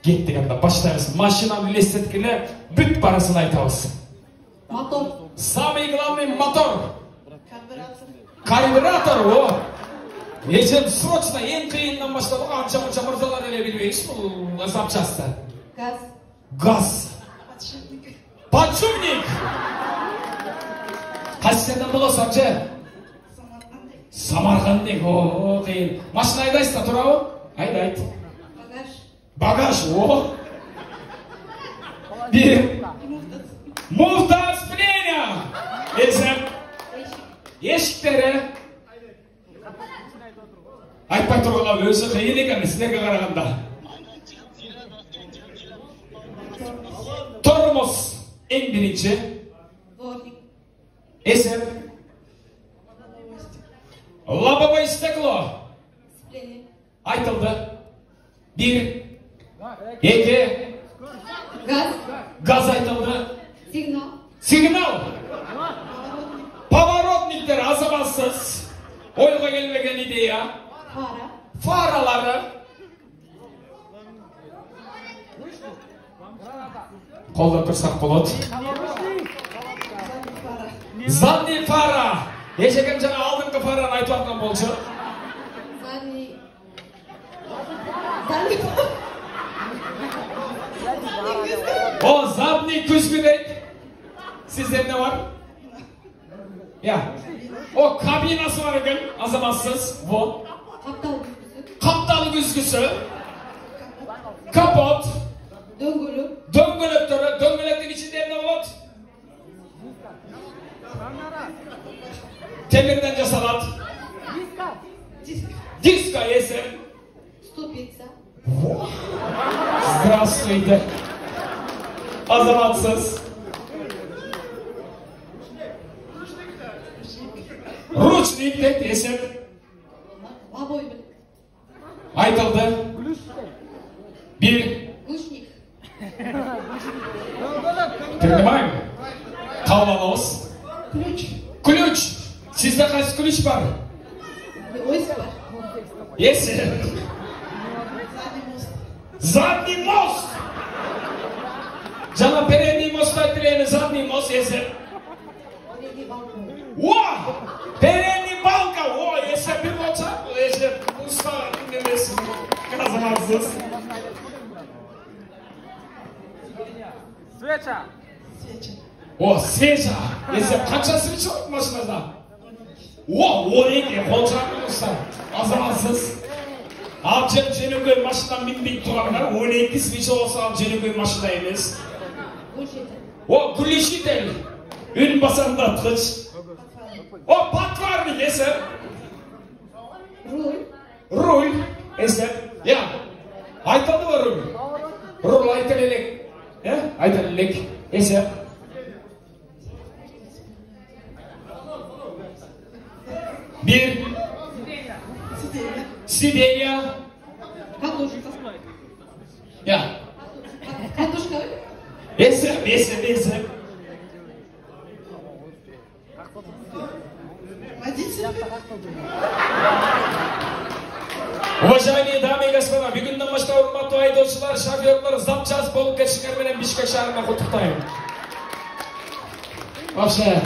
Кеттік анда, баштайбыз. Машинаны елестеткеле бүт барасын айтабыз. Мотор. Самый главный мотор. Карбюратор, о. Ежем срочно, ең қиыннан баштап, анша-мұнша мырзалар еле білмейсіз, бұл запчасты. Газ. Газ. Подшипник. Қайсыдан боласың же? Самарқандек, о, қиын. Машина айдайсың да, тұра о? Айдайды. Багаж. Багаж, о. Bir. Муфта спления. Ежем. Ешіктері. Айтпай тұрғыла өзі қиын екен, сіздерге қарағанда. Тормоз en birinci. Дворник. Esem. Лобовое стекло. Сцепление. Айтылды. Bir. Екі. Газ. Gaz айтылdı. Сигнал. Signal. Поворотниктер азаматсыз. Oyga gelmegen ideya. Фара. Faraları. Kolda dursak болады. Задний фара. Ешекем жаңа алдыңғы фараны айтып атқан болчу. Задний. O задний күзгі дейді. Сіздер не бар? Ya. O kabinası var eкен, azamatsız. Вот. Қаптал күзгісі. Kaptalı güzgüsü. Kapot. Дөңгелек. Döngülöktörü. Döngülöktün içinde ne olur? Temirden cesalat. Диск. Diska yesem. Ступица. Здравствуйте. Azamatsız. Ручник деп yesem. Обоймик. Айтылды. Bir. Глушник. Принимаем. Калванос. Ключ. Ключ. Sizde kaç ключ var? Ось бар. Yesem. Задний мост. Жаңа передний мост айтылды, задний мост yesem. Передний балкон. О! Передний балка! О, yesem bir bolsa, yesem usta dinlemesi. Kazanamazsınız. Свеча. O, свеча. Yesem kaça свеча var maşinada? O, 12 kolçaklı usta. Kazanamazsınız. Alçem Cenegöy maşından bindik tuğanlar. 12 свеча olsa Cenegöy maşında емес. Глушитель. O, glüşitel. Ün basan datқыч. O, patvarnik yesem. Руль. Rul, esem, ya, aytadı var rul. Rul aytılelek, aytılelek, esem. Bir, sidenya, Катушка. ya, Катушка. esem. Водитель. Уважаемые дамы и господа, бүгүндөн баштап урматтуу айдоочулар, шофёрлор, запчас болуп кетишиңер менен Бишкек шаарына куттуктайм. Вообще